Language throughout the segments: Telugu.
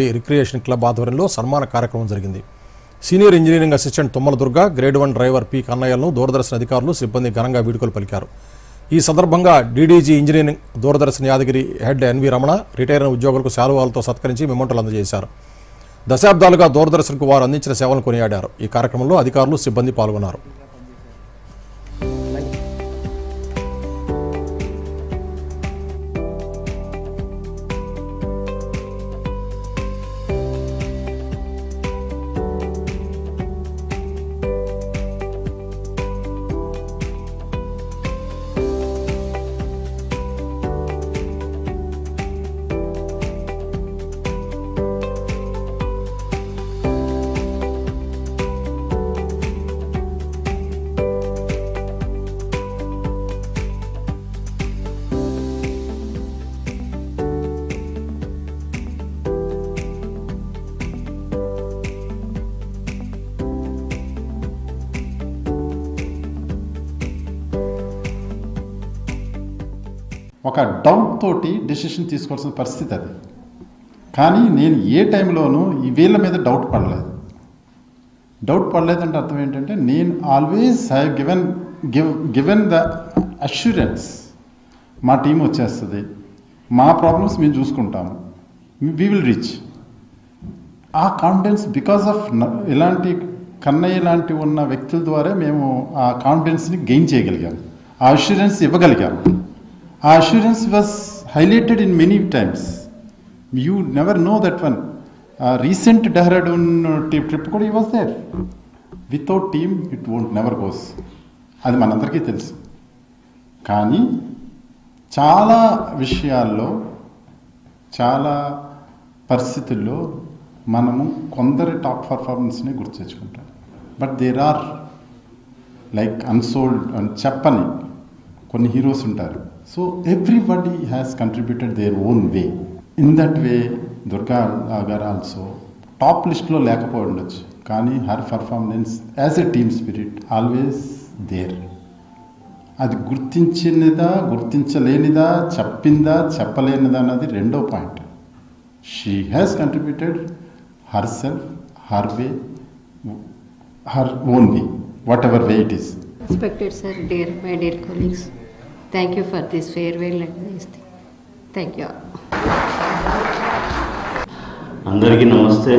రిక్రియేషన్ క్లబ్ ఆధ్వర్యంలో సన్మాన కార్యక్రమం జరిగింది. Senior engineering assistant Tummala Durga, grade 1 driver P కన్నయ్యలను దూరదర్శన్ అధికారులు సిబ్బంది ఘనంగా వీడ్కోలు పలికారు. ఈ సందర్భంగా DDG engineering Doordarshan Yadagiri head N V Ramana retire అయిన ఉద్యోగులకు శాలువాలతో సత్కరించి మెమోంటోలు అందజేశారు. దశాబ్దాలుగా దూరదర్శన్కు వారు అందించిన సేవలను కొనియాడారు. ఈ కార్యక్రమంలో అధికారులు సిబ్బంది పాల్గొన్నారు. ఒక డౌట్ తోటి డెసిషన్ తీసుకోవాల్సిన పరిస్థితి అది. కానీ నేను ఏ టైంలోనూ ఈ వీళ్ళ మీద డౌట్ పడలేదంటే అర్థం ఏంటంటే నేను always have given the assurance మా టీం వచ్చేస్తుంది, మా ప్రాబ్లమ్స్ మేము చూసుకుంటాము, వీ విల్ రీచ్. ఆ కాన్ఫిడెన్స్ బికాస్ ఆఫ్ ఇలాంటి కన్నయ్య లాంటి ఉన్న వ్యక్తుల ద్వారా మేము ఆ కాన్ఫిడెన్స్ని గెయిన్ చేయగలిగాము, ఆ అష్యూరెన్స్ ఇవ్వగలిగాము. ఆ assurance was highlighted in many times. You never know that one. Recent Dehradun trip he was there. Without team, it won't never goes. అది మనందరికీ తెలుసు. కానీ చాలా విషయాల్లో చాలా పరిస్థితుల్లో మనము కొందరి టాప్ పర్ఫార్మెన్స్ని గుర్తు తెచ్చుకుంటాం. But there are like unsold అని చెప్పని కొన్ని హీరోస్ ఉంటారు. So everybody has contributed their own way. In that way, Durga Agar also top list lo lekapoi undochu, కానీ her performance as a team spirit always there. అది గుర్తించినదా గుర్తించలేనిదా చెప్పిందా చెప్పలేనిదా అన్నది రెండో point. She has contributed herself, her way, her own way, whatever way it is. Respected sir, my dear colleagues, thank you for this farewell and this thing. Thank you. అందరికీ నమస్తే.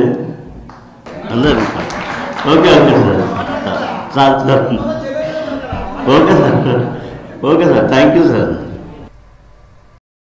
అందరికీ okay sir okay sir thank you sir.